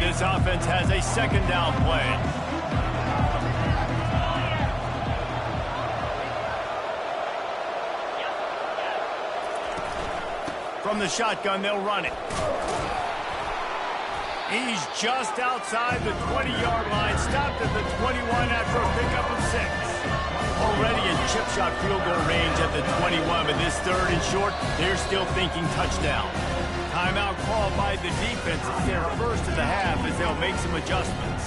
This offense has a second down play. From the shotgun, they'll run it. He's just outside the 20-yard line, stopped at the 21 after a pickup of 6. Already in chip shot field goal range at the 21, but this third and short, they're still thinking touchdown. Timeout called by the defense. It's their first of the half as they'll make some adjustments.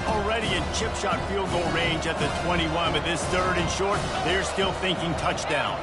Already in chip shot field goal range at the 21, but this third and short, they're still thinking touchdown.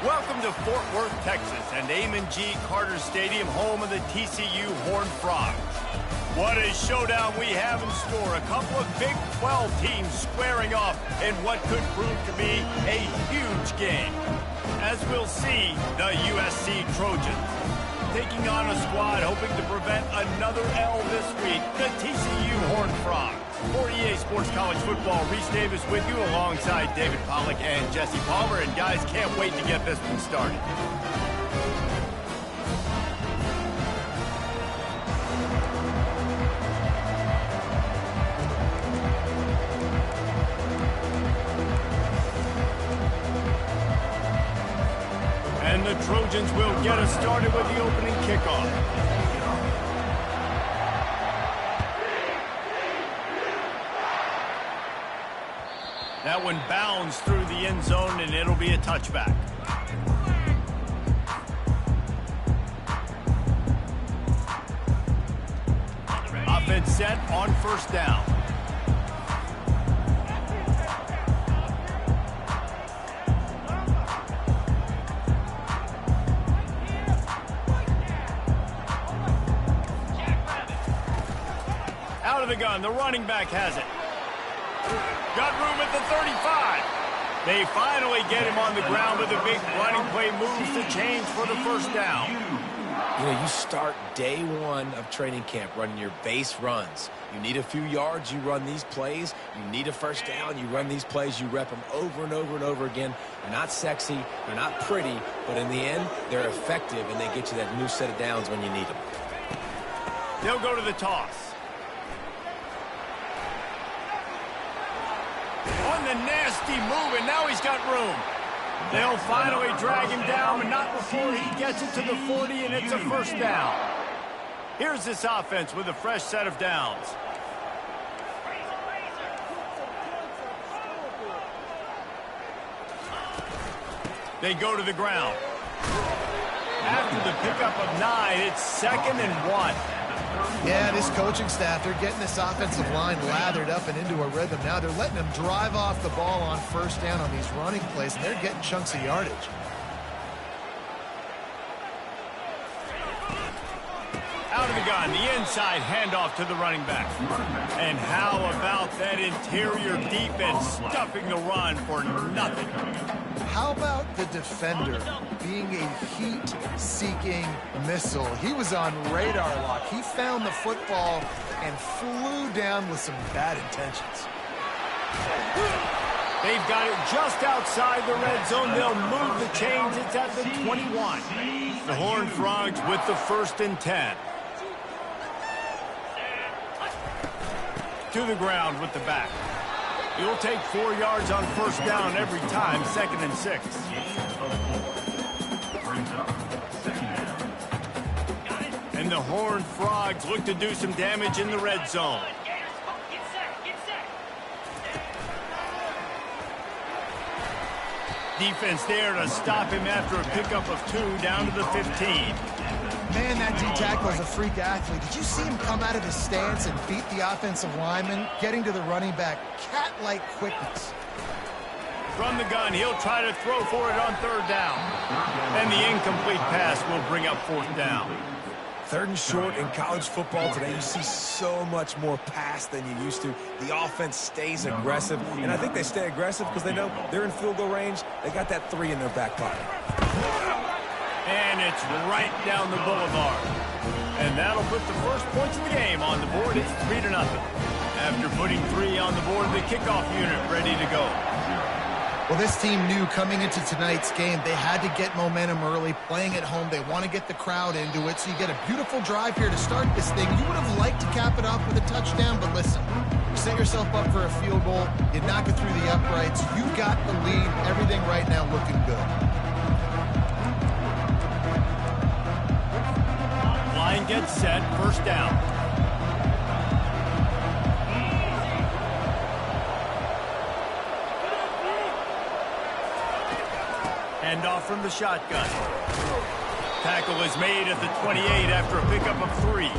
Welcome to Fort Worth, Texas, and Amon G. Carter Stadium, home of the TCU Horned Frogs. What a showdown we have in store. A couple of Big 12 teams squaring off in what could prove to be a huge game. As we'll see, the USC Trojans taking on a squad hoping to prevent another L this week, the TCU Horned Frogs. For EA Sports College Football, Reese Davis with you alongside David Pollack and Jesse Palmer. And guys, can't wait to get this one started. And the Trojans will get us started with the opening kickoff. That one bounds through the end zone, and it'll be a touchback. Offense set on first down. Out of the gun, the running back has it. Got room at the 35. They finally get him on the ground with a big running play, moves the chains for the first down. You know, you start day one of training camp running your base runs. You need a few yards, you run these plays. You need a first down, you run these plays. You rep them over and over and over again. They're not sexy, they're not pretty, but in the end, they're effective, and they get you that new set of downs when you need them. They'll go to the toss. On the nasty move, and now he's got room. They'll finally drag him down, but not before he gets it to the 40, and it's a first down. Here's this offense with a fresh set of downs. They go to the ground. After the pickup of 9, it's 2nd and 1. Yeah, this coaching staff, they're getting this offensive line lathered up and into a rhythm. Now they're letting them drive off the ball on first down on these running plays, and they're getting chunks of yardage. Out of the gun, the inside handoff to the running back. And how about that interior defense stuffing the run for nothing? How about the defender being a heat-seeking missile? He was on radar lock. He found the football and flew down with some bad intentions. They've got it just outside the red zone. They'll move the chains. It's at the 21. The Horned Frogs with the 1st and 10. To the ground with the back. He'll take 4 yards on first down every time, 2nd and 6. And the Horned Frogs look to do some damage in the red zone. Defense there to stop him after a pickup of 2 down to the 15. Man, that D-tackle is a freak athlete. Did you see him come out of his stance and beat the offensive lineman, getting to the running back? Cat-like quickness. From the gun, he'll try to throw for it on 3rd down. And the incomplete pass will bring up 4th down. 3rd and short in college football today, you see so much more pass than you used to. The offense stays aggressive, and I think they stay aggressive because they know they're in field goal range. They got that 3 in their back pocket. And it's right down the boulevard. And that'll put the first points of the game on the board. It's 3-0. After putting 3 on the board, the kickoff unit ready to go. Well, this team knew coming into tonight's game they had to get momentum early, playing at home. They want to get the crowd into it, so you get a beautiful drive here to start this thing. You would have liked to cap it off with a touchdown, but listen, you set yourself up for a field goal, you knock it through the uprights, you got the lead, everything right now looking good. Line gets set, first down. Hand off from the shotgun. Tackle is made at the 28 after a pickup of 3.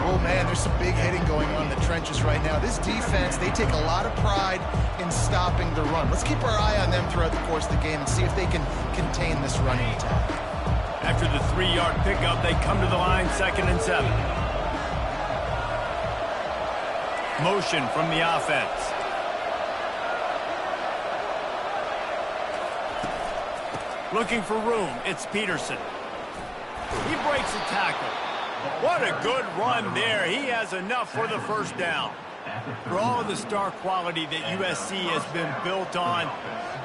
Oh, man, there's some big hitting going on in the trenches right now. This defense, they take a lot of pride in stopping the run. Let's keep our eye on them throughout the course of the game and see if they can contain this running attack. After the 3-yard pickup, they come to the line, 2nd and 7. Motion from the offense. Looking for room, it's Peterson. He breaks a tackle. What a good run there. He has enough for the first down. For all of the star quality that USC has been built on,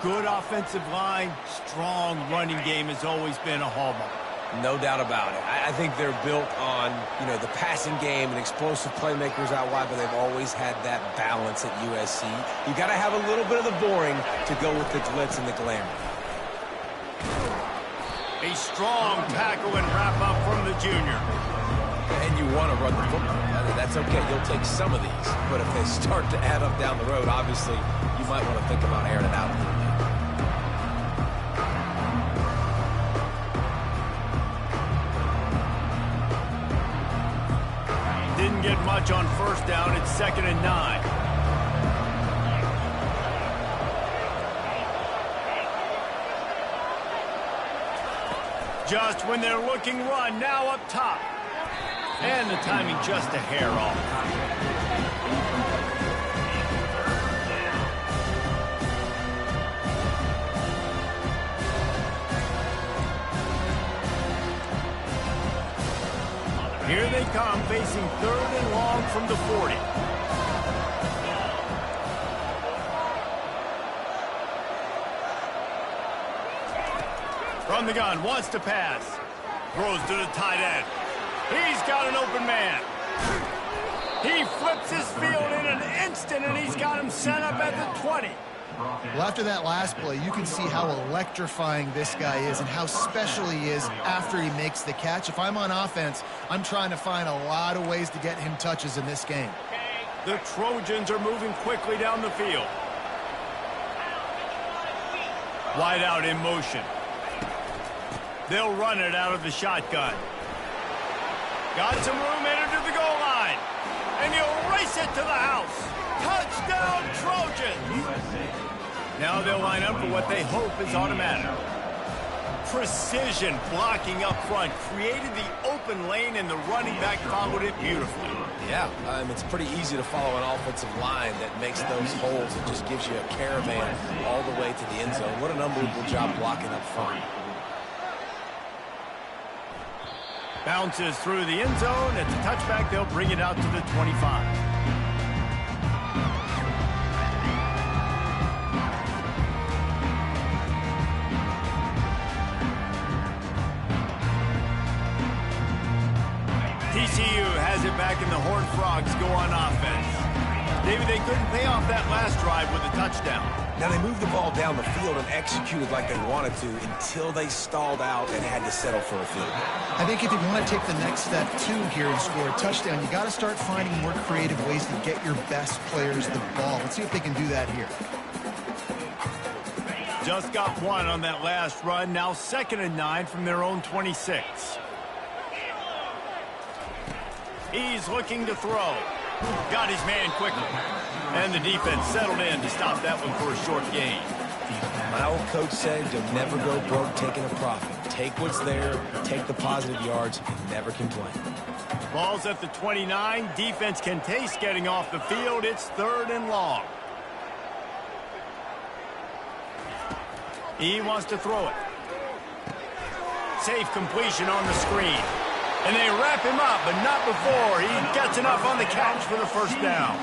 good offensive line, strong running game has always been a hallmark. No doubt about it. I think they're built on, you know, the passing game and explosive playmakers out wide, but they've always had that balance at USC. You got to have a little bit of the boring to go with the glitz and the glamour. A strong tackle and wrap-up from the junior. And you want to run the football. That's okay. You'll take some of these. But if they start to add up down the road, obviously, you you might want to think about airing it out a little bit. Didn't get much on first down. It's 2nd and 9. Just when they're looking run, now up top. And the timing just a hair off. Here they come, facing 3rd and long from the 40. From the gun, wants to pass. Throws to the tight end. He's got an open man. He flips his field in an instant, and he's got him set up at the 20. Well, after that last play, you can see how electrifying this guy is and how special he is after he makes the catch. If I'm on offense, I'm trying to find a lot of ways to get him touches in this game. The Trojans are moving quickly down the field. Wide out in motion. They'll run it out of the shotgun. Got some room headed to the goal line. And he'll race it to the house. Touchdown, Trojans! Now they'll line up for what they hope is automatic. Precision blocking up front created the open lane, and the running back followed it beautifully. Yeah, it's pretty easy to follow an offensive line that makes those holes and just gives you a caravan all the way to the end zone. What an unbelievable job blocking up front. Bounces through the end zone. It's a touchback. They'll bring it out to the 25. TCU has it back, and the Horned Frogs go on offense. David, they couldn't pay off that last drive with a touchdown. Now, they moved the ball down the field and executed like they wanted to until they stalled out and had to settle for a field goal. I think if you want to take the next step, too, here and score a touchdown, you got to start finding more creative ways to get your best players the ball. Let's see if they can do that here. Just got one on that last run. Now 2nd and 9 from their own 26. He's looking to throw. Got his man quickly. And the defense settled in to stop that one for a short gain. My old coach said you'll never go broke taking a profit. Take what's there, take the positive yards, and never complain. Ball's at the 29. Defense can taste getting off the field. It's 3rd and long. He wants to throw it. Safe completion on the screen. And they wrap him up, but not before he gets enough on the catch for the first down.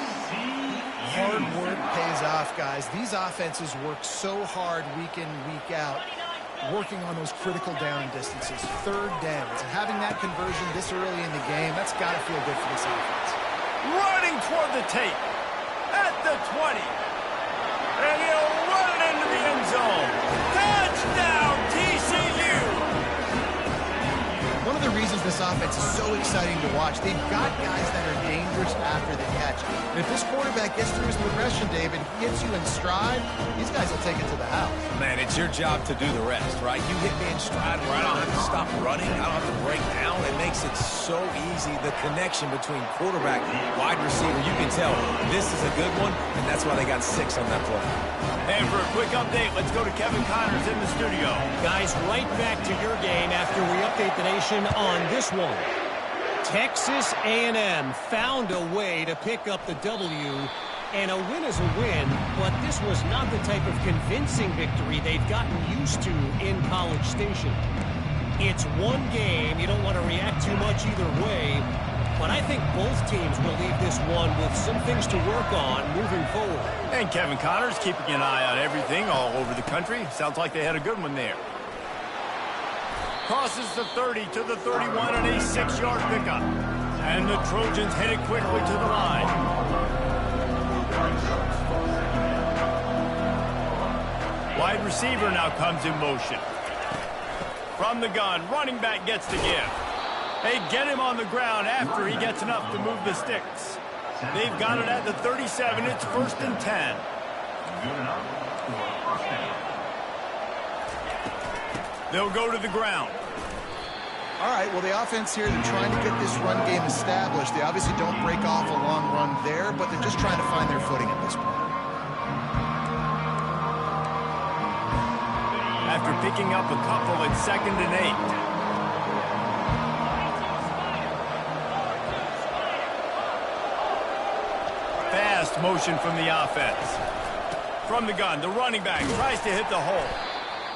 Hard work pays off, guys. These offenses work so hard week in, week out, working on those critical down distances, 3rd downs. And having that conversion this early in the game, that's got to feel good for this offense. Running toward the tape at the 20. And he'll run it into the end zone. Touchdown, TCU! One of the reasons this offense is so exciting to watch, they've got guys that are dangerous after the catch. And if this quarterback gets through his progression, David, gets you in stride, these guys will take it to the house. Man, it's your job to do the rest, right? You hit me in stride where I don't have to stop running. I don't have to break down. It makes it so easy. The connection between quarterback and wide receiver, you can tell this is a good one, and that's why they got 6 on that play. And for a quick update, let's go to Kevin Connors in the studio. Guys, right back to your game after we update the nation on this one. Texas A&M found a way to pick up the W, and a win is a win, but this was not the type of convincing victory they've gotten used to in College Station. It's one game. You don't want to react too much either way, but I think both teams will leave this one with some things to work on moving forward. And Kevin Connors keeping an eye on everything all over the country. Sounds like they had a good one there. Crosses the 30 to the 31 and a 6-yard pickup. And the Trojans headed quickly to the line. Wide receiver now comes in motion. From the gun, running back gets the give. They get him on the ground after he gets enough to move the sticks. They've got it at the 37. It's 1st and 10. Good enough for a first down. They'll go to the ground. All right, well, the offense here, they're trying to get this run game established. They obviously don't break off a long run there, but they're just trying to find their footing at this point. After picking up a couple at 2nd and 8. Fast motion from the offense. From the gun, the running back tries to hit the hole.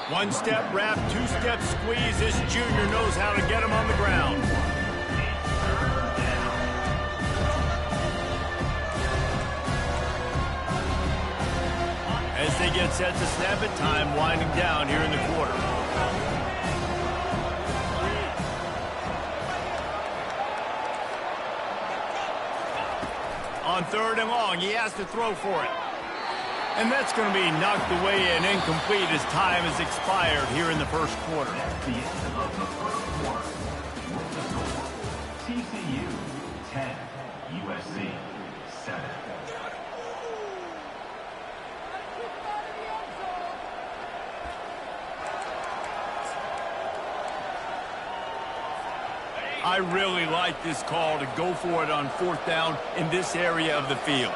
One-step wrap, two-step squeeze. This junior knows how to get him on the ground. As they get set to snap it, time winding down here in the quarter. On 3rd and long, he has to throw for it. And that's going to be knocked away and incomplete as time has expired here in the first quarter. That's the end of the first quarter. With the score, TCU 10, USC 7. I really like this call to go for it on 4th down in this area of the field.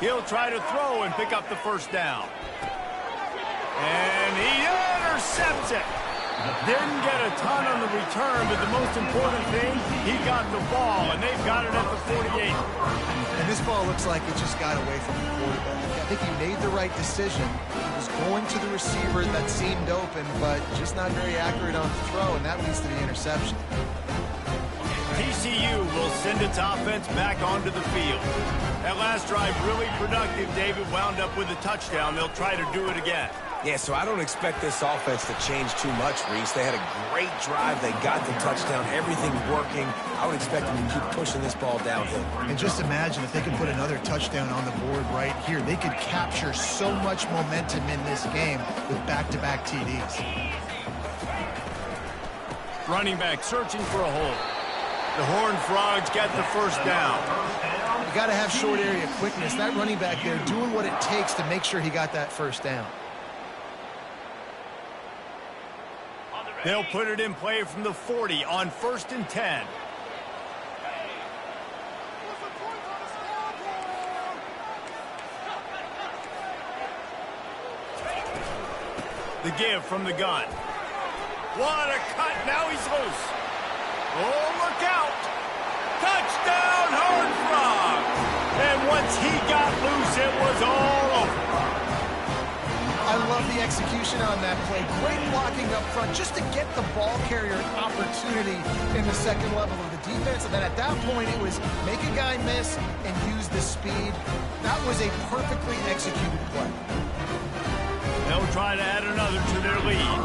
He'll try to throw and pick up the first down. And he intercepts it. Didn't get a ton on the return, but the most important thing, he got the ball, and they've got it at the 48. And this ball looks like it just got away from the quarterback. I think he made the right decision. He was going to the receiver that seemed open, but just not very accurate on the throw, and that leads to the interception. TCU will send its offense back onto the field. That last drive really productive. David wound up with a touchdown. They'll try to do it again. Yeah, so I don't expect this offense to change too much, Reese. They had a great drive. They got the touchdown. Everything's working. I would expect them to keep pushing this ball downhill. And just imagine if they could put another touchdown on the board right here. They could capture so much momentum in this game with back-to-back TDs. Running back searching for a hole. The Horned Frogs get the first down. You got to have short area quickness. That running back there doing what it takes to make sure he got that first down. They'll put it in play from the 40 on 1st and 10. The give from the gun. What a cut. Now he's loose. Oh, look out. Touchdown, Horned Frogs. And once he got loose, it was all over. I love the execution on that play. Great blocking up front just to get the ball carrier an opportunity in the second level of the defense. And then at that point, it was make a guy miss and use the speed. That was a perfectly executed play. They'll try to add another to their lead.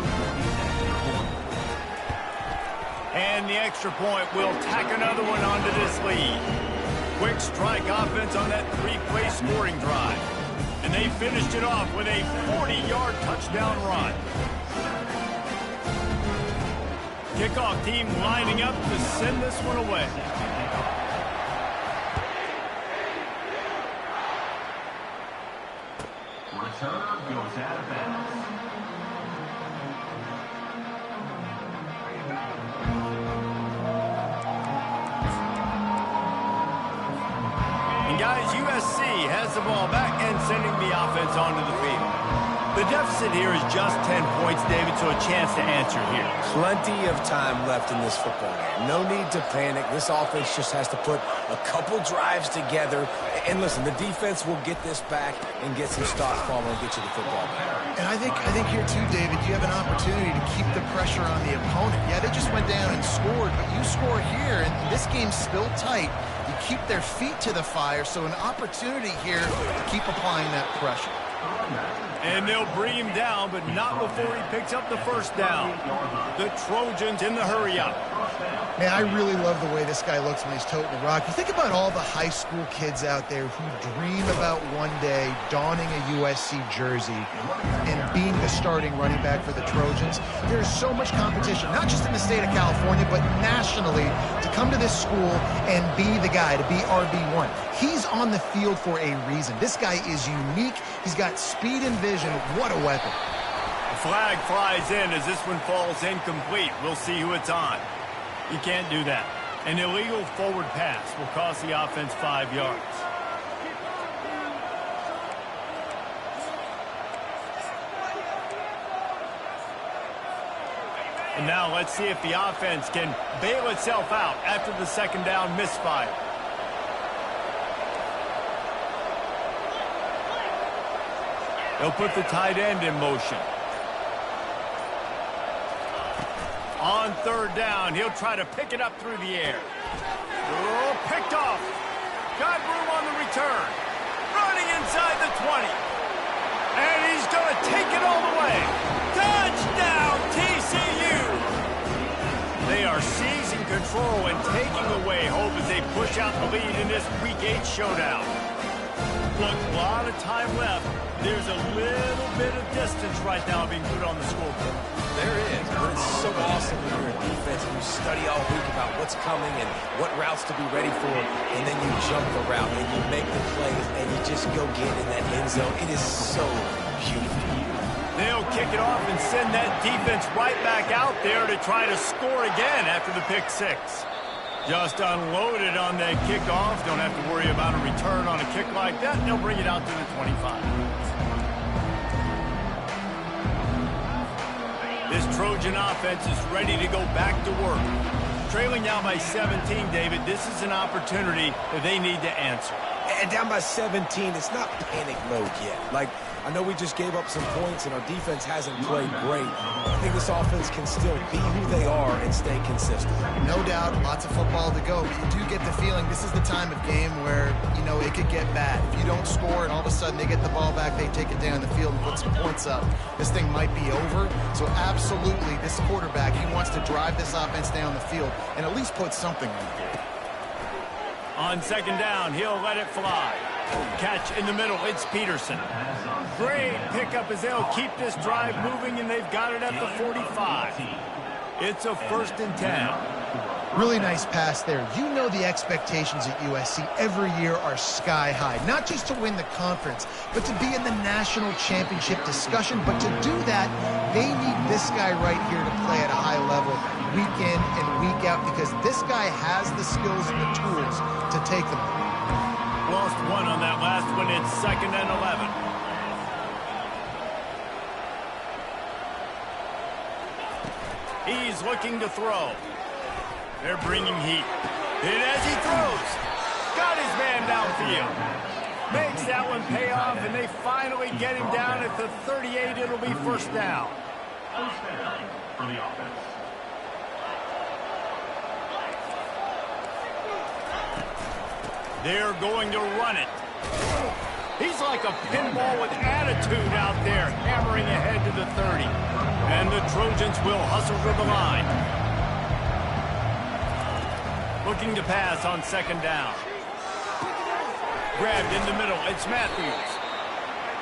And the extra point will tack another one onto this lead. Quick strike offense on that 3-play scoring drive. And they finished it off with a 40-yard touchdown run. Kickoff team lining up to send this one away. Return goes out of bounds. And guys, USC has the ball back and sending the offense onto the field. The deficit here is just 10 points, David, so a chance to answer here. Plenty of time left in this football game. No need to panic. This offense just has to put a couple drives together. And listen, the defense will get this back and get some stops following and get you the football back. And I think here too, David, you have an opportunity to keep the pressure on the opponent. Yeah, they just went down and scored, but you score here, and this game's still tight. You keep their feet to the fire, so an opportunity here to keep applying that pressure. And they'll bring him down, but not before he picks up the first down. The Trojans in the hurry up. Man, I really love the way this guy looks when he's toting the rock. You think about all the high school kids out there who dream about one day donning a USC jersey and being the starting running back for the Trojans. There's so much competition, not just in the state of California, but nationally, to come to this school and be the guy, to be RB1. He's on the field for a reason. This guy is unique. He's got speed and vision. What a weapon. The flag flies in as this one falls incomplete. We'll see who it's on. You can't do that. An illegal forward pass will cost the offense 5 yards. And now let's see if the offense can bail itself out after the second down misfire. They'll put the tight end in motion. On third down, he'll try to pick it up through the air. Oh, picked off. Got room on the return. Running inside the 20. And he's going to take it all the way. Touchdown, TCU! They are seizing control and taking away hope as they push out the lead in this Week 8 showdown. Look, a lot of time left. There's a little bit of distance right now being put on the scoreboard. There is, but it's so awesome when you're a defense and you study all week about what's coming and what routes to be ready for, and then you jump the route and you make the plays and you just go get in that end zone. It is so beautiful. They'll kick it off and send that defense right back out there to try to score again after the pick six. Just unloaded on that kickoff. Don't have to worry about a return on a kick like that. They'll bring it out to the 25. This Trojan offense is ready to go back to work. Trailing now by 17, David, this is an opportunity that they need to answer. And down by 17, it's not panic mode yet. Like, I know we just gave up some points and our defense hasn't played great. I think this offense can still be who they are and stay consistent. No doubt, lots of football to go, but you do get the feeling this is the time of game where, you know, it could get bad. If you don't score and all of a sudden they get the ball back, they take it down the field and put some points up, this thing might be over. So absolutely, this quarterback, he wants to drive this offense down the field and at least put something on the field. On second down, he'll let it fly. Catch in the middle, it's Peterson. Great pickup as they'll keep this drive moving, and they've got it at the 45. It's a 1st and 10. Really nice pass there. You know the expectations at USC every year are sky high. Not just to win the conference, but to be in the national championship discussion. But to do that, they need this guy right here to play at a high level week in and week out, because this guy has the skills and the tools to take them. Lost one on that last one. It's 2nd and 11. He's looking to throw. They're bringing heat. And as he throws, got his man downfield. Makes that one pay off, and they finally get him down at the 38. It'll be 1st down. First down for the offense. They're going to run it. He's like a pinball with attitude out there, hammering ahead to the 30. And the Trojans will hustle to the line. Looking to pass on 2nd down. Grabbed in the middle, it's Matthews.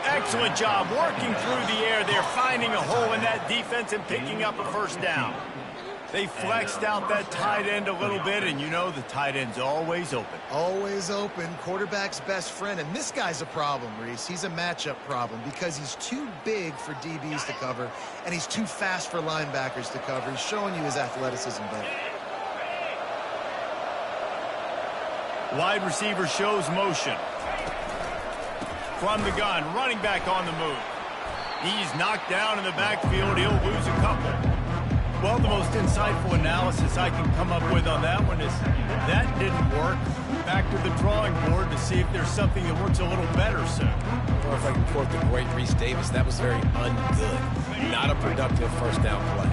Excellent job working through the air. They're finding a hole in that defense and picking up a 1st down. They flexed out that tight end a little bit, and you know the tight end's always open. Always open, quarterback's best friend. And this guy's a problem, Reese. He's a matchup problem because he's too big for DBs to cover, and he's too fast for linebackers to cover. He's showing you his athleticism better. Wide receiver shows motion. From the gun, running back on the move. He's knocked down in the backfield. He'll lose a couple. Well, the most insightful analysis I can come up with on that one is that didn't work. Back to the drawing board to see if there's something that works a little better soon. Or if I can quote the great Reese Davis, that was very ungood. Not a productive 1st down play.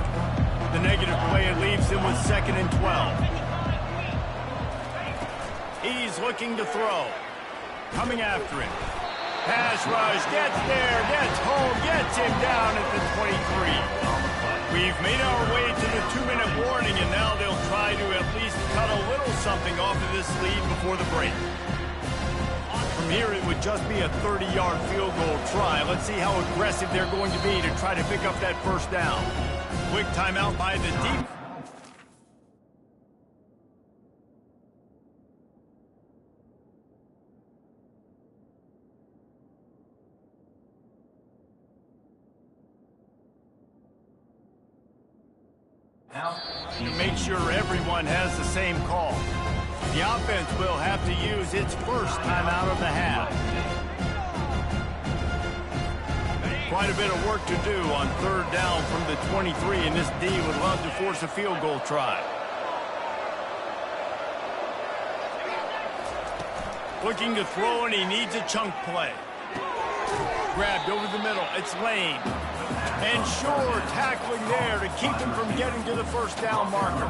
The negative play, it leaves him with 2nd and 12. He's looking to throw. Coming after him. Pass rush, gets there, gets home, gets him down at the 23. We've made our way to the 2-minute warning, and now they'll try to at least cut a little something off of this lead before the break. From here, it would just be a 30-yard field goal try. Let's see how aggressive they're going to be to try to pick up that first down. Quick timeout by the deep. To make sure everyone has the same call. The offense will have to use its first timeout of the half. Quite a bit of work to do on third down from the 23, and this D would love to force a field goal try. Looking to throw, and he needs a chunk play. Grabbed over the middle. It's Lane. And Shore tackling there to keep him from getting to the first down marker.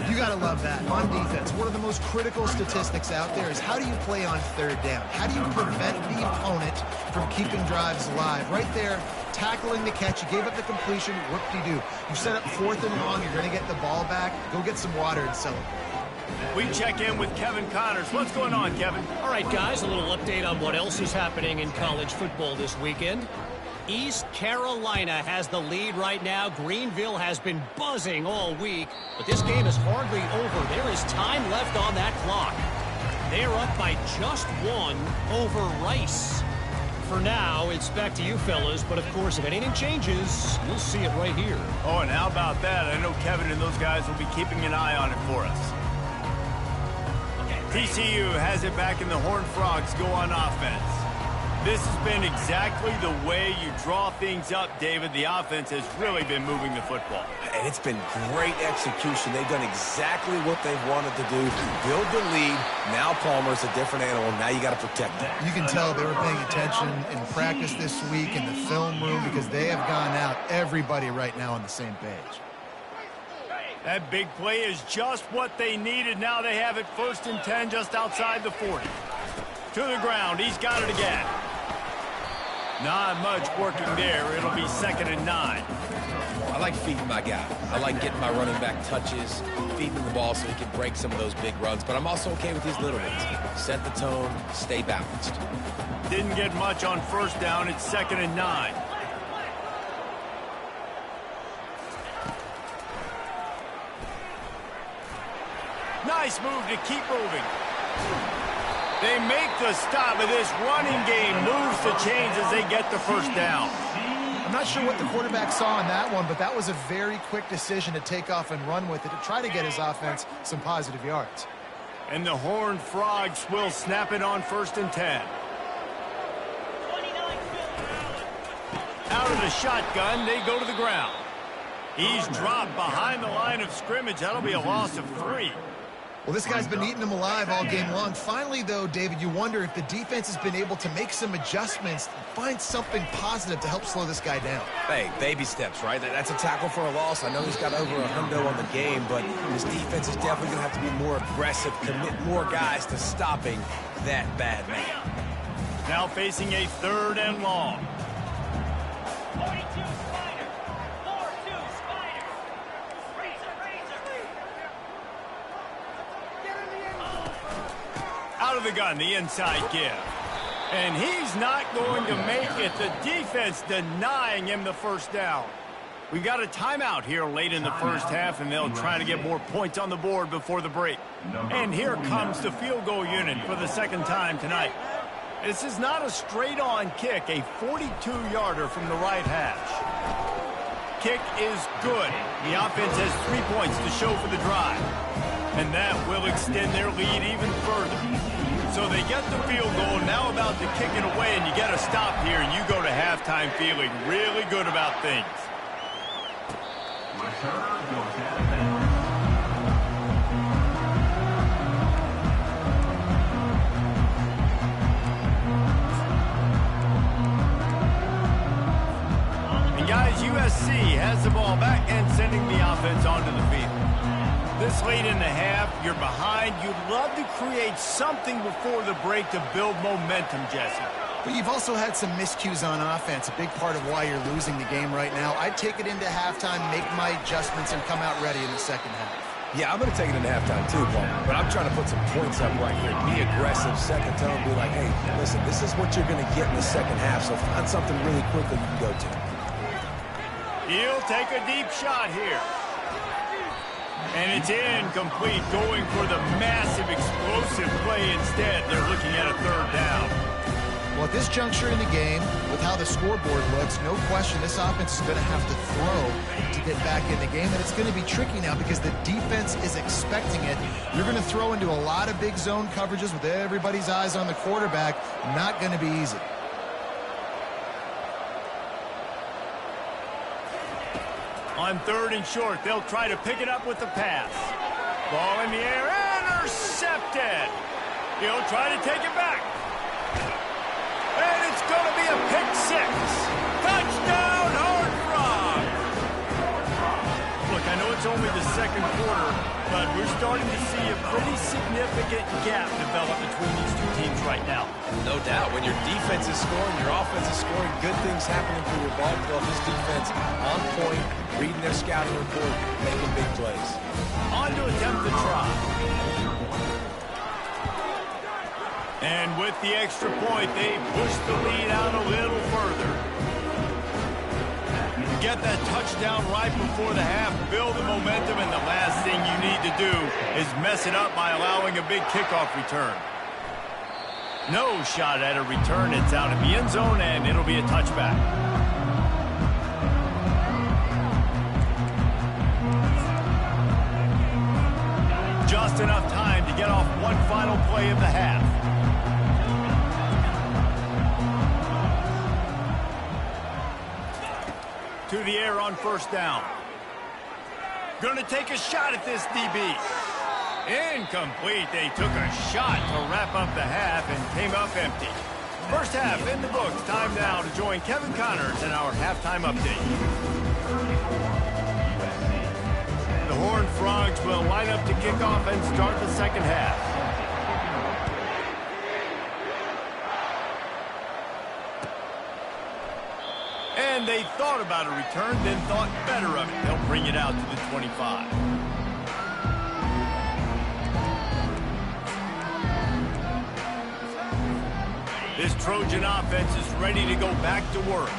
You got to love that. On defense, one of the most critical statistics out there is how do you play on third down? How do you prevent the opponent from keeping drives alive? Right there, tackling the catch. You gave up the completion. What do? You set up 4th and long. You're going to get the ball back. Go get some water and celebrate. We check in with Kevin Connors. What's going on, Kevin? All right, guys, a little update on what else is happening in college football this weekend. East Carolina has the lead right now. Greenville has been buzzing all week, but this game is hardly over. There is time left on that clock. They're up by just 1 over Rice. For now, it's back to you fellas, but of course, if anything changes, you'll see it right here. Oh, and how about that? I know Kevin and those guys will be keeping an eye on it for us. TCU has it back, and the Horned Frogs go on offense. This has been exactly the way you draw things up, David. The offense has really been moving the football. And it's been great execution. They've done exactly what they've wanted to do. Build the lead. Now Palmer's a different animal. Now you got to protect him. You can tell they were paying attention in practice this week in the film room because they have gone out, everybody right now on the same page. That big play is just what they needed. Now they have it 1st and 10 just outside the 40. To the ground. He's got it again. Not much working there. It'll be 2nd and 9. I like feeding my guy. I like getting my running back touches, feeding him the ball so he can break some of those big runs. But I'm also okay with these little ones. Set the tone, stay balanced. Didn't get much on 1st down. It's 2nd and 9. Nice move to keep moving. They make the stop, but this running game moves the chains as they get the first down. I'm not sure what the quarterback saw in that one, but that was a very quick decision to take off and run with it to try to get his offense some positive yards. And the Horned Frogs will snap it on 1st and 10. Out of the shotgun, they go to the ground. He's dropped behind the line of scrimmage. That'll be a loss of 3. Well, this guy's been eating them alive all game long. Finally, though, David, you wonder if the defense has been able to make some adjustments, find something positive to help slow this guy down. Hey, baby steps, right? That's a tackle for a loss. I know he's got over 100 on the game, but this defense is definitely going to have to be more aggressive, commit more guys to stopping that bad man. Now facing a 3rd and long. Out of the gun, the inside give. And he's not going to make it. The defense denying him the first down. We got a timeout here late in the first half, and they'll try to get more points on the board before the break. And here comes the field goal unit for the 2nd time tonight. This is not a straight-on kick, a 42-yarder from the right hash. Kick is good. The offense has 3 points to show for the drive. And that will extend their lead even further. So they get the field goal, now about to kick it away, and you get a stop here, and you go to halftime feeling really good about things. And guys, USC has the ball back and sending the offense onto the field. This late in the half, you're behind. You'd love to create something before the break to build momentum, Jesse. But you've also had some miscues on offense, a big part of why you're losing the game right now. I'd take it into halftime, make my adjustments, and come out ready in the second half. Yeah, I'm going to take it into halftime too, Paul. But I'm trying to put some points up right here. Be aggressive, set the tone, be like, hey, listen, this is what you're going to get in the second half, so find something really quickly you can go to. He'll take a deep shot here. And it's incomplete, going for the massive explosive play instead. They're looking at a third down. Well, at this juncture in the game, with how the scoreboard looks, no question this offense is going to have to throw to get back in the game. And it's going to be tricky now because the defense is expecting it. You're going to throw into a lot of big zone coverages with everybody's eyes on the quarterback. Not going to be easy. On third and short, they'll try to pick it up with the pass. Ball in the air, intercepted. He'll try to take it back. And it's going to be a pick six. Touchdown, Horned Frogs. Look, I know it's only the second quarter, but we're starting to see a pretty significant gap develop between these two teams right now. No doubt. When your defense is scoring, your offense is scoring, good things happening for your ball club. This defense on point, reading their scouting report, making big plays. On to attempt the try. And with the extra point, they push the lead out a little further. Get that touchdown right before the half, build the momentum, and the last thing you need to do is mess it up by allowing a big kickoff return. No shot at a return. It's out of the end zone, and it'll be a touchback. Just enough time to get off one final play of the half. To the air on first down. Going to take a shot at this DB. Incomplete. They took a shot to wrap up the half and came up empty. First half in the books. Time now to join Kevin Connors in our halftime update. The Horned Frogs will line up to kick off and start the second half. And they thought about a return, then thought better of it. They'll bring it out to the 25. This Trojan offense is ready to go back to work.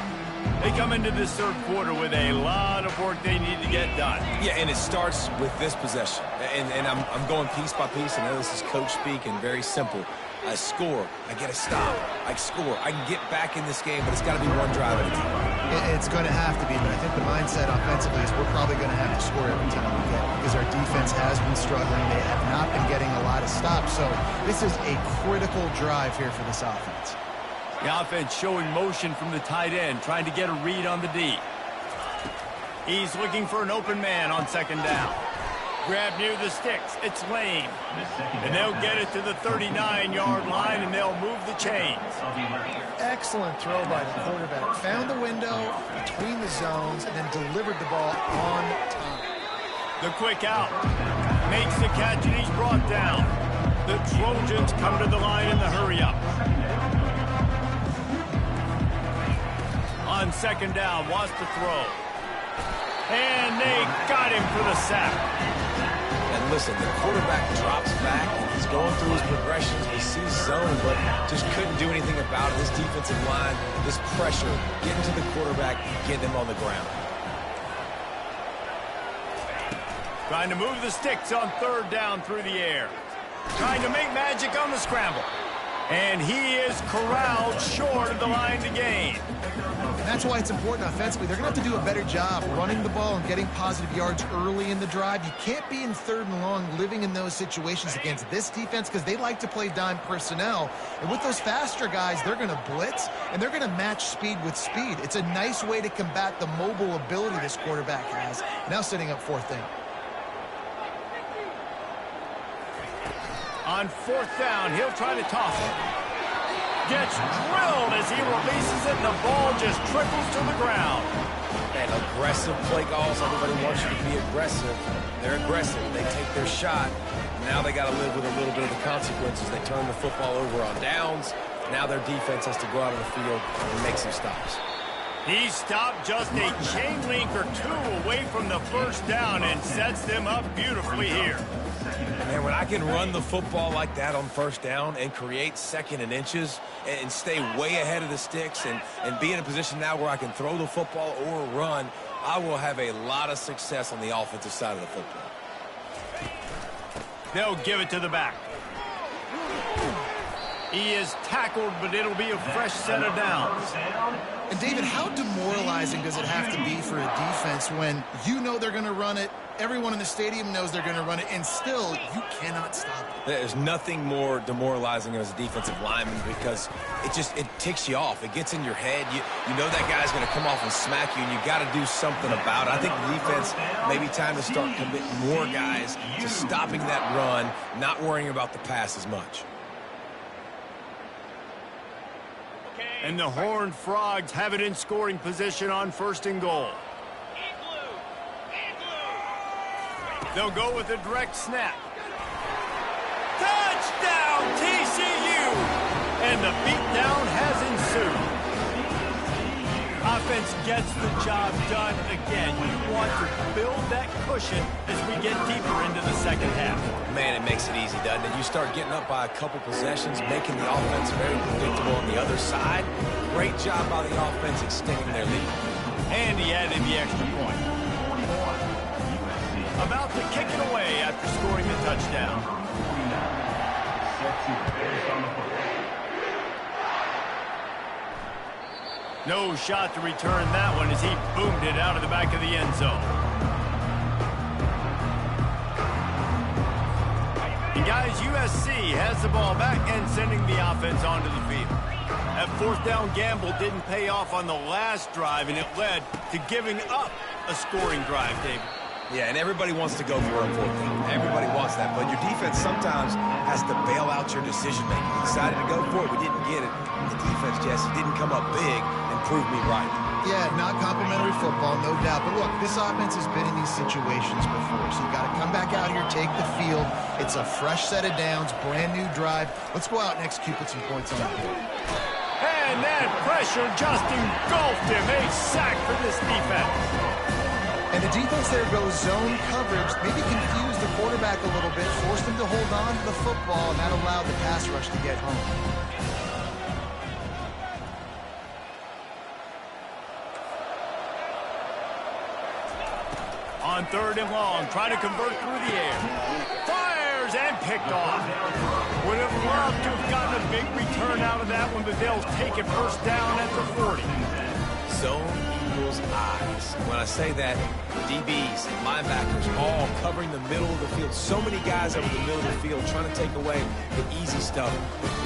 They come into this third quarter with a lot of work they need to get done. Yeah, and it starts with this possession. And I'm going piece by piece. I know this is coach speak and very simple. I score. I get a stop. I score. I can get back in this game, but it's got to be one drive at a time. It's going to have to be, but I think the mindset offensively is we're probably going to have to score every time we get it because our defense has been struggling. They have not been getting a lot of stops, so this is a critical drive here for this offense. The offense showing motion from the tight end, trying to get a read on the D. He's looking for an open man on second down. Grab near the sticks. It's Lane. And they'll get it to the 39-yard line, and they'll move the chains. Excellent throw by the quarterback. Found the window between the zones and then delivered the ball on time. The quick out. Makes the catch, and he's brought down. The Trojans come to the line in the hurry-up. On second down, wants to throw. And they got him for the sack. And listen, the quarterback drops back. He's going through his progressions. He sees zone, but just couldn't do anything about it. This defensive line, this pressure, getting to the quarterback, getting him on the ground. Trying to move the sticks on third down through the air. Trying to make magic on the scramble. And he is corralled short of the line to gain. And that's why it's important offensively. They're going to have to do a better job running the ball and getting positive yards early in the drive. You can't be in third and long living in those situations against this defense because they like to play dime personnel. And with those faster guys, they're going to blitz, and they're going to match speed with speed. It's a nice way to combat the mobile ability this quarterback has. Now setting up fourth down. On fourth down, he'll try to toss it. Gets drilled as he releases it, and the ball just trickles to the ground. Man, aggressive play calls. Everybody wants you to be aggressive. They're aggressive. They take their shot. Now they got to live with a little bit of the consequences. They turn the football over on downs, Now their defense has to go out on the field and make some stops. He stopped just a chain link or two away from the first down and sets them up beautifully here. And when I can run the football like that on first down and create second and inches and stay way ahead of the sticks and be in a position now where I can throw the football or run, I will have a lot of success on the offensive side of the football. They'll give it to the back. He is tackled, but it'll be a fresh set of downs. And David, how demoralizing does it have to be for a defense when you know they're going to run it, everyone in the stadium knows they're going to run it, and still you cannot stop it? There's nothing more demoralizing as a defensive lineman because it ticks you off. It gets in your head. You know that guy's going to come off and smack you, and you got to do something about it. I think the defense maybe time to start committing more guys to stopping that run, not worrying about the pass as much. And the Horned Frogs have it in scoring position on 1st and goal. They'll go with a direct snap. Touchdown, TCU! And the beatdown has ensued. Offense gets the job done again. You want to build that cushion as we get deeper into the second half. Man, it makes it easy, doesn't it? You start getting up by a couple possessions, making the offense very predictable on the other side. Great job by the offense extending their lead. And he added the extra point. About to kick it away after scoring the touchdown. No shot to return that one as he boomed it out of the back of the end zone. And guys, USC has the ball back and sending the offense onto the field. That 4th down gamble didn't pay off on the last drive, and it led to giving up a scoring drive, David. Yeah, and everybody wants to go for it on 4th down. Everybody wants that, but your defense sometimes has to bail out your decision-making. We decided to go for it. We didn't get it. The defense, Jesse, didn't come up big and prove me right. Yeah, not complimentary football, no doubt. But look, this offense has been in these situations before, so you got to come back out here, take the field. It's a fresh set of downs, brand new drive. Let's go out and execute with some points on the board. And that pressure just engulfed him. A sack for this defense. And the defense there goes zone coverage, maybe confused the quarterback a little bit, forced him to hold on to the football, and that allowed the pass rush to get home. On 3rd and long, trying to convert through the air. Fires and picked off. Would have loved to have gotten a big return out of that one, but they'll take it 1st down at the 40. Zone equals eyes. When I say that, DBs, linebackers, all covering the middle of the field. So many guys over the middle of the field trying to take away the easy stuff,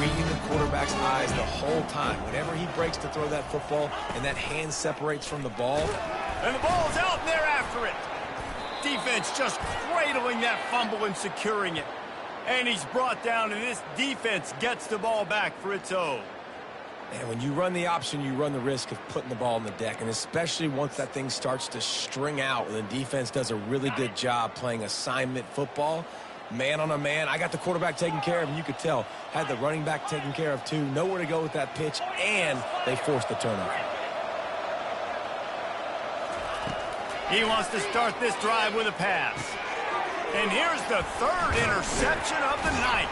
reading the quarterback's eyes the whole time. Whenever he breaks to throw that football and that hand separates from the ball. And the ball's out and they're after it. Defense just cradling that fumble and securing it. And he's brought down, and this defense gets the ball back for its own. And when you run the option, you run the risk of putting the ball on the deck, and especially once that thing starts to string out, and the defense does a really good job playing assignment football, man on a man. I got the quarterback taken care of, and you could tell, had the running back taken care of too. Nowhere to go with that pitch, and they forced the turnover. He wants to start this drive with a pass. And here's the 3rd interception of the night.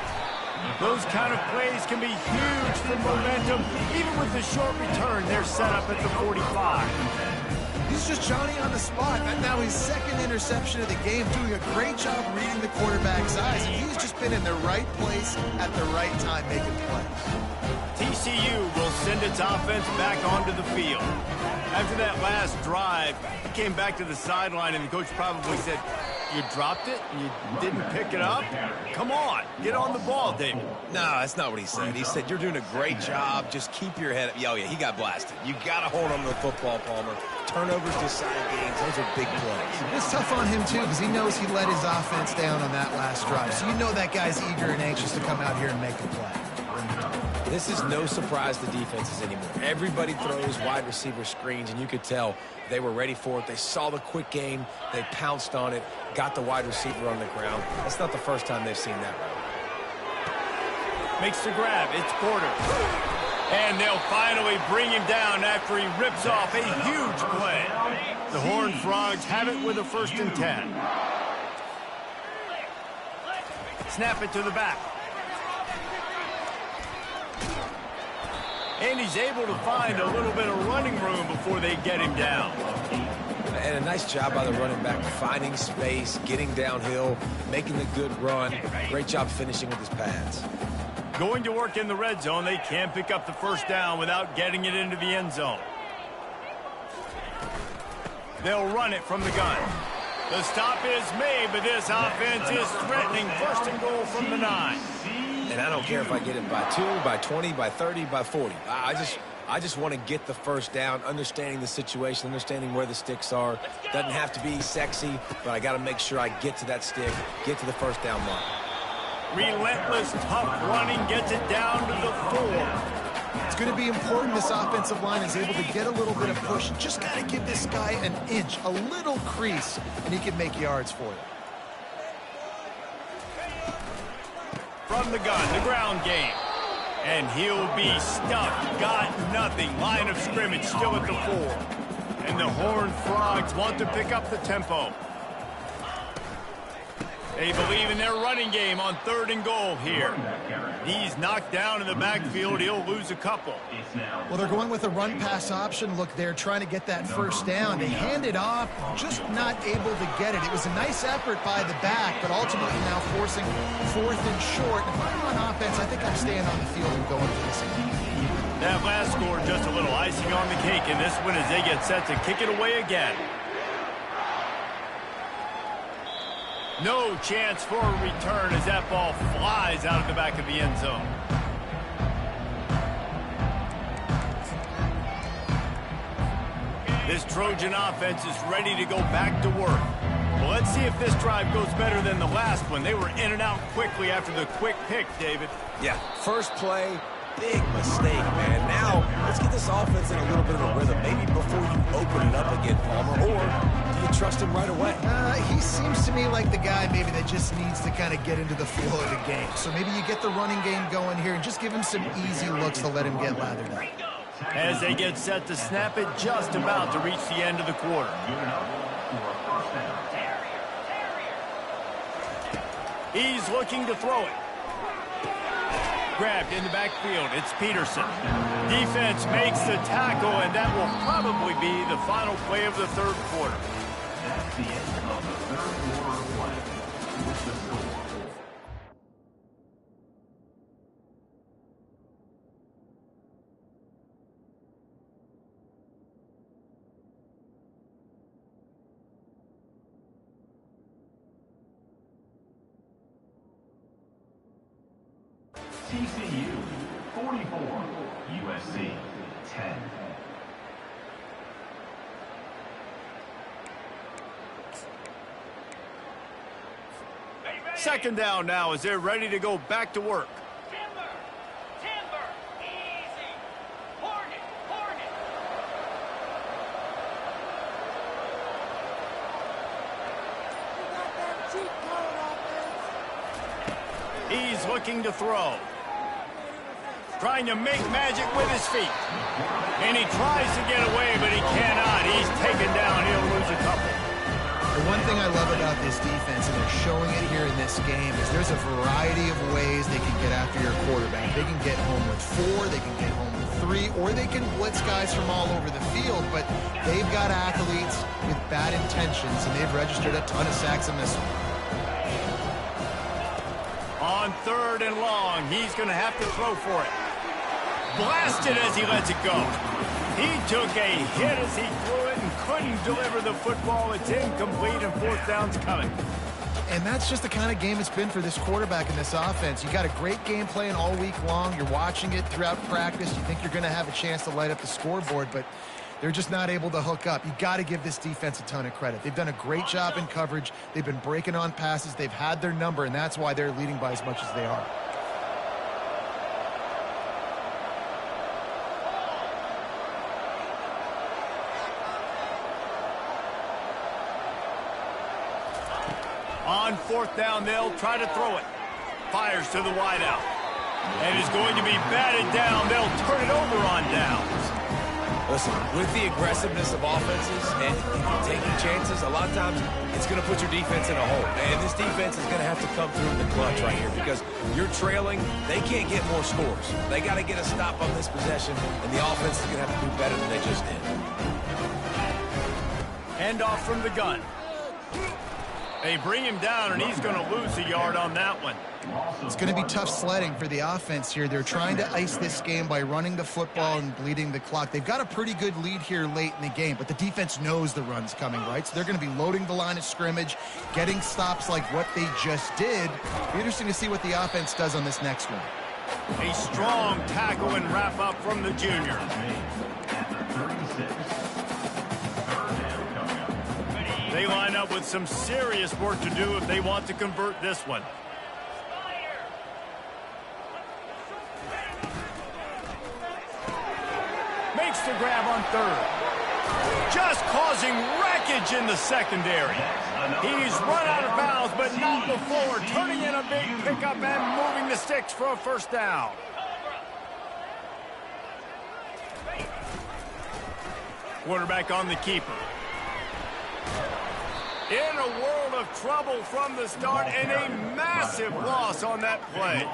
Those kind of plays can be huge for momentum. Even with the short return, they're set up at the 45. He's just Johnny on the spot. And now his 2nd interception of the game, doing a great job reading the quarterback's eyes. And he's just been in the right place at the right time making plays. TCU will send its offense back onto the field. After that last drive, he came back to the sideline, and the coach probably said, "You dropped it? You didn't pick it up? Come on, get on the ball, David." No, that's not what he said. He said, "You're doing a great job. Just keep your head up." Oh, yeah, he got blasted. You got to hold on to the football, Palmer. Turnovers decide games. Those are big plays. It's tough on him, too, because he knows he let his offense down on that last drive. So you know that guy's eager and anxious to come out here and make a play. This is no surprise to defenses anymore. Everybody throws wide receiver screens, and you could tell they were ready for it. They saw the quick game. They pounced on it, got the wide receiver on the ground. That's not the first time they've seen that. Makes the grab. It's Porter. And they'll finally bring him down after he rips off a huge play. The Horned Frogs have it with a 1st and 10. Snap it to the back. And he's able to find a little bit of running room before they get him down. And a nice job by the running back, finding space, getting downhill, making a good run. Great job finishing with his pads. Going to work in the red zone, they can't pick up the 1st down without getting it into the end zone. They'll run it from the gun. The stop is made, but this offense is threatening 1st and goal from the 9. And I don't care if I get it by 2, by 20, by 30, by 40. I just want to get the 1st down, understanding the situation, understanding where the sticks are. Doesn't have to be sexy, but I got to make sure I get to that stick, get to the 1st down mark. Relentless, tough running gets it down to the 4. It's going to be important this offensive line is able to get a little bit of push. Just got to give this guy an inch, a little crease, and he can make yards for you. From the gun, the ground game. And he'll be stuffed. Got nothing. Line of scrimmage still at the 4. And the Horned Frogs want to pick up the tempo. They believe in their running game on 3rd and goal here. He's knocked down in the backfield. He'll lose a couple. Well, they're going with a run-pass option. Look, they're trying to get that 1st down. They hand it off, just not able to get it. It was a nice effort by the back, but ultimately now forcing 4th and short. If I'm on offense, I think I'm staying on the field and going for this again. That last score just a little icing on the cake in this one as they get set to kick it away again. No chance for a return as that ball flies out of the back of the end zone. This Trojan offense is ready to go back to work. Well, let's see if this drive goes better than the last one. They were in and out quickly after the quick pick, David. Yeah, 1st play, big mistake, man. Now, let's get this offense in a little bit of a rhythm. Maybe before you open it up again, Palmer, or do you trust him right away? He seems to me like the guy maybe that just needs to kind of get into the flow of the game. So maybe you get the running game going here and just give him some easy looks to let him get lathered up. As they get set to snap it, just about to reach the end of the quarter. He's looking to throw it. Grabbed in the backfield. It's Peterson. Defense makes the tackle, and that will probably be the final play of the 3rd quarter. That's the end of the 3rd quarter of play. With the score. TCU 44, USC 10. Second down now as they're ready to go back to work. Timber, easy. Hornet. He's looking to throw. Trying to make magic with his feet. And he tries to get away, but he cannot. He's taken down. He'll lose a couple. The one thing I love about this defense, and they're showing it here in this game, is there's a variety of ways they can get after your quarterback. They can get home with 4, they can get home with 3, or they can blitz guys from all over the field, but they've got athletes with bad intentions, and they've registered a ton of sacks in this one. On 3rd and long, he's going to have to throw for it. Blasted as he lets it go. He took a hit as he threw it and couldn't deliver the football. It's incomplete and 4th down's coming. And that's just the kind of game it's been for this quarterback in this offense. You got a great game plan all week long. You're watching it throughout practice. You think you're going to have a chance to light up the scoreboard, but they're just not able to hook up. You got to give this defense a ton of credit. They've done a great job in coverage. They've been breaking on passes. They've had their number, and that's why they're leading by as much as they are. On 4th down, they'll try to throw it. Fires to the wideout. And is going to be batted down. They'll turn it over on downs. Listen, with the aggressiveness of offenses and taking chances, a lot of times it's going to put your defense in a hole. And this defense is going to have to come through in the clutch right here because you're trailing. They can't get more scores. They got to get a stop on this possession, and the offense is going to have to do better than they just did. Hand off from the gun. They bring him down, and he's going to lose a yard on that one. It's going to be tough sledding for the offense here. They're trying to ice this game by running the football and bleeding the clock. They've got a pretty good lead here late in the game, but the defense knows the run's coming, right? So they're going to be loading the line of scrimmage, getting stops like what they just did. It'll be interesting to see what the offense does on this next one. A strong tackle and wrap up from the junior. They line up with some serious work to do if they want to convert this one. Makes the grab on third. Just causing wreckage in the secondary. He's run out of bounds, but not before. Turning in a big pickup and moving the sticks for a first down. Quarterback on the keeper. In a world of trouble from the start, and a massive loss on that play.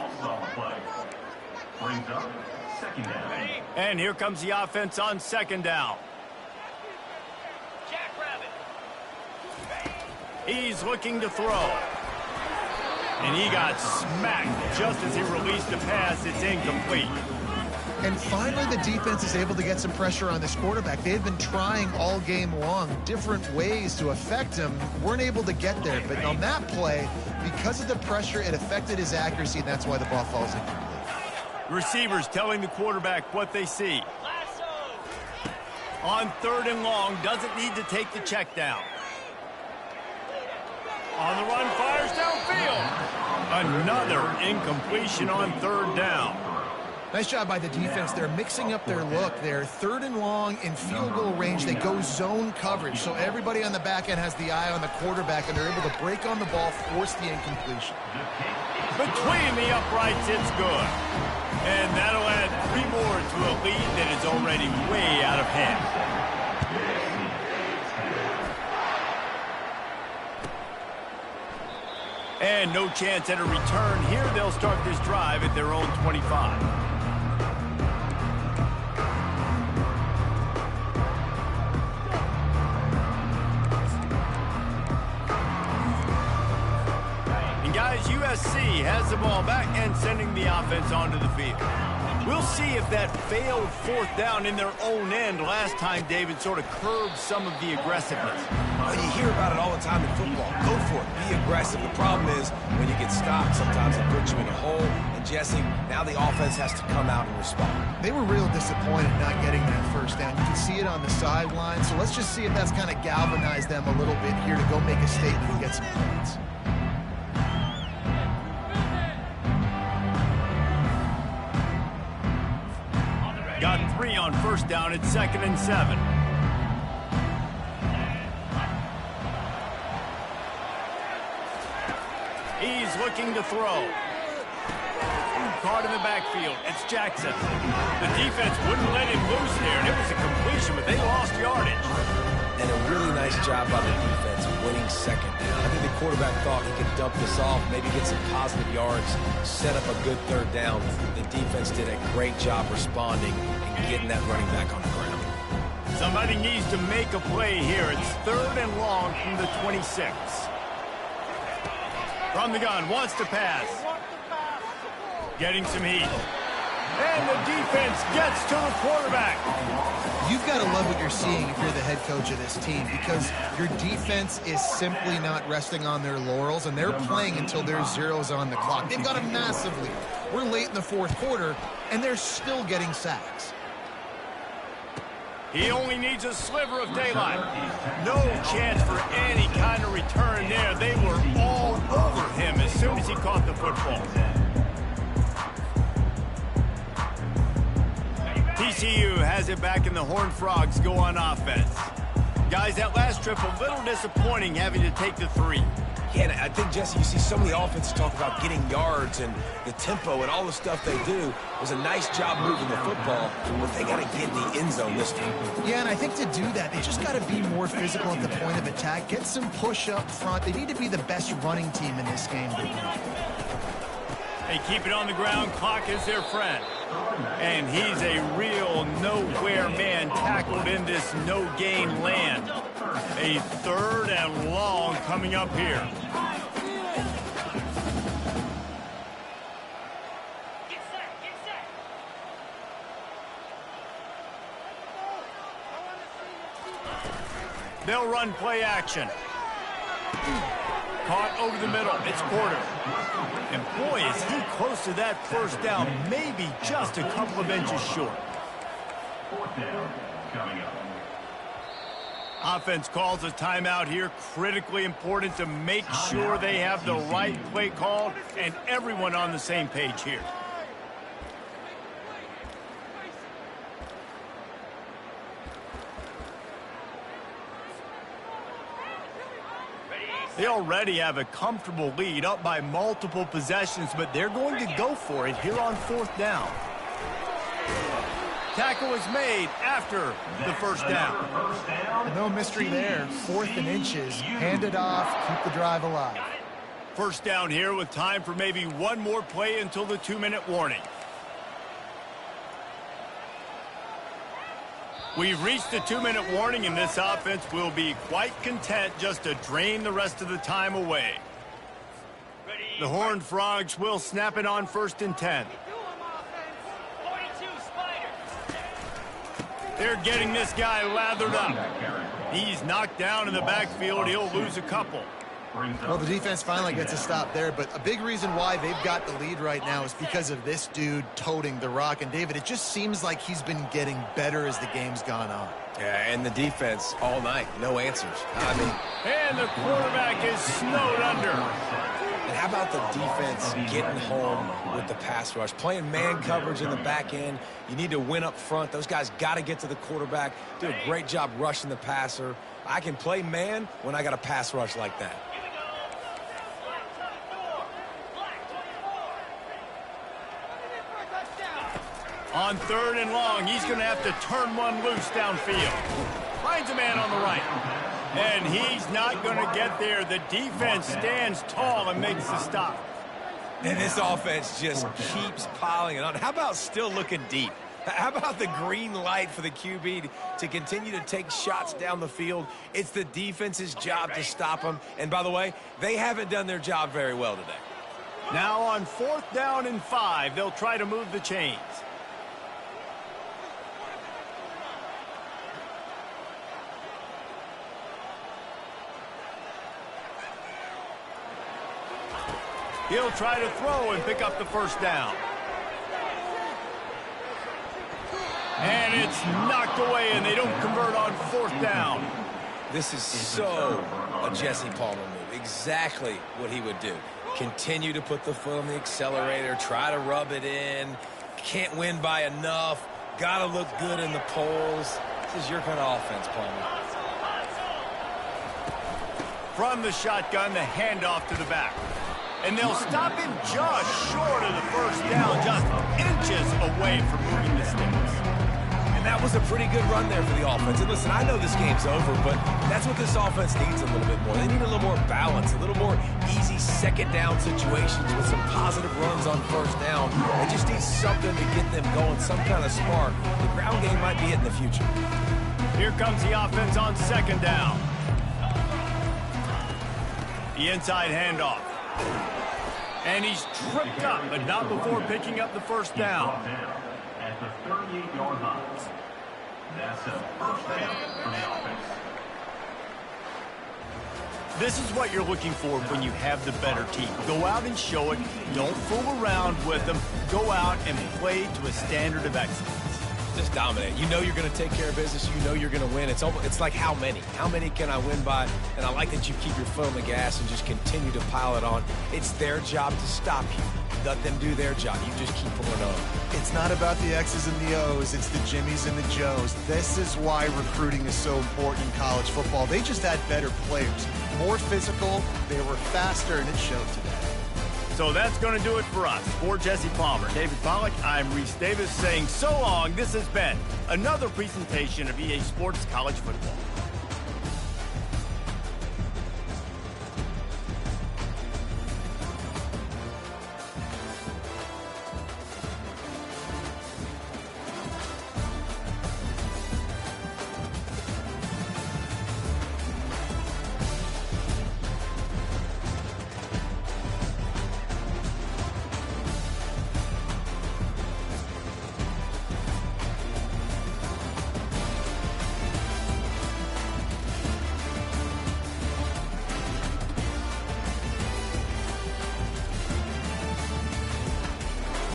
Brings up second down. And here comes the offense on second down. He's looking to throw. And he got smacked just as he released the pass. It's incomplete. And finally, the defense is able to get some pressure on this quarterback. They had been trying all game long different ways to affect him. Weren't able to get there. But on that play, because of the pressure, it affected his accuracy, and that's why the ball falls incomplete. Receivers telling the quarterback what they see. On third and long, doesn't need to take the check down. On the run, fires downfield. Another incompletion on third down. Nice job by the defense. They're mixing up their look. They're third and long in field goal range. They go zone coverage. So everybody on the back end has the eye on the quarterback, and they're able to break on the ball, force the incompletion. Between the uprights, it's good. And that'll add 3 more to a lead that is already way out of hand. And no chance at a return here. They'll start this drive at their own 25. Guys, USC has the ball back and sending the offense onto the field. We'll see if that failed fourth down in their own end last time, David, sort of curbed some of the aggressiveness. Well, you hear about it all the time in football. Go for it. Be aggressive. The problem is when you get stopped, sometimes it puts you in a hole. And, Jesse, now the offense has to come out and respond. They were real disappointed not getting that first down. You can see it on the sideline. So let's just see if that's kind of galvanized them a little bit here to go make a statement and get some points. Got 3 on first down. It's 2nd and 7. He's looking to throw. Caught in the backfield. It's Jackson. The defense wouldn't let him loose there, and it was a completion, but they lost yardage. And a really nice job by the defense winning second down. I think the quarterback thought he could dump this off, maybe get some positive yards, set up a good third down. The defense did a great job responding and getting that running back on the ground. Somebody needs to make a play here. It's 3rd and long from the 26. From the gun, wants to pass. Getting some heat. And the defense gets to the quarterback. You've got to love what you're seeing if you're the head coach of this team, because your defense is simply not resting on their laurels, and they're playing until there's zeros on the clock. They've got a massive lead. We're late in the 4th quarter, and they're still getting sacks. He only needs a sliver of daylight. No chance for any kind of return there. They were all over him as soon as he caught the football. TCU has it back, and the Horned Frogs go on offense. Guys, that last trip a little disappointing having to take the 3. Yeah, and I think, Jesse, you see so many offenses talk about getting yards and the tempo and all the stuff they do. It was a nice job moving the football, but they got to get in the end zone this time. Yeah, and I think to do that, they just got to be more physical at the point of attack, get some push up front. They need to be the best running team in this game. They keep it on the ground. Clock is their friend. And he's a real nowhere man tackled in this no-gain land. A 3rd and long coming up here. Get set, get set. They'll run play action. Caught over the middle. It's Porter. And boy, is he close to that first down, maybe just a couple of inches short. 4th down coming up. Offense calls a timeout here. Critically important to make sure they have the right play called and everyone on the same page here. They already have a comfortable lead, up by multiple possessions, but they're going to go for it here on 4th down. Tackle is made after the first down. No mystery there. 4th and inches. Hand it off. Keep the drive alive. First down here with time for maybe one more play until the 2-minute warning. We've reached the 2-minute warning, and this offense will be quite content just to drain the rest of the time away. The Horned Frogs will snap it on 1st and 10. 42, Spider. They're getting this guy lathered up. He's knocked down in the backfield. He'll lose a couple. Well, the defense finally gets a stop there, but a big reason why they've got the lead right now is because of this dude toting the rock. And, David, it just seems like he's been getting better as the game's gone on. Yeah, and the defense all night, no answers. I mean, And the quarterback is snowed under. and how about the defense getting home with the pass rush? Playing man coverage in the back end. You need to win up front. Those guys got to get to the quarterback. Do a great job rushing the passer. I can play man when I got a pass rush like that. On 3rd and long, he's going to have to turn one loose downfield. Finds a man on the right. And he's not going to get there. The defense stands tall and makes the stop. And this offense just keeps piling it on. How about still looking deep? How about the green light for the QB to continue to take shots down the field? It's the defense's job to stop them. And by the way, they haven't done their job very well today. Now on 4th down and 5, they'll try to move the chains. He'll try to throw and pick up the first down. And it's knocked away, and they don't convert on 4th down. This is so a Jesse Palmer move. Exactly what he would do. Continue to put the foot on the accelerator, try to rub it in. Can't win by enough. Got to look good in the polls. This is your kind of offense, Palmer. From the shotgun, the handoff to the back. And they'll stop him just short of the first down, just inches away from moving the sticks. And that was a pretty good run there for the offense. And listen, I know this game's over, but that's what this offense needs a little bit more. They need a little more balance, a little more easy 2nd down situations with some positive runs on 1st down. They just need something to get them going, some kind of spark. The ground game might be it in the future. Here comes the offense on 2nd down. The inside handoff. And he's tripped up, but not before picking up the first down. At the 38-yard line. That's a 1st down for the offense. This is what you're looking for when you have the better team. Go out and show it. Don't fool around with them. Go out and play to a standard of excellence. Just dominate. You know you're going to take care of business. You know you're going to win. It's like how many? How many can I win by? And I like that you keep your foot on the gas and just continue to pile it on. It's their job to stop you. Let them do their job. You just keep pulling on. It's not about the X's and the O's. It's the Jimmies and the Joes. This is why recruiting is so important in college football. They just had better players, more physical, they were faster, and it showed today. So that's going to do it for us. For Jesse Palmer, David Pollack, I'm Reese Davis saying so long. This has been another presentation of EA Sports College Football.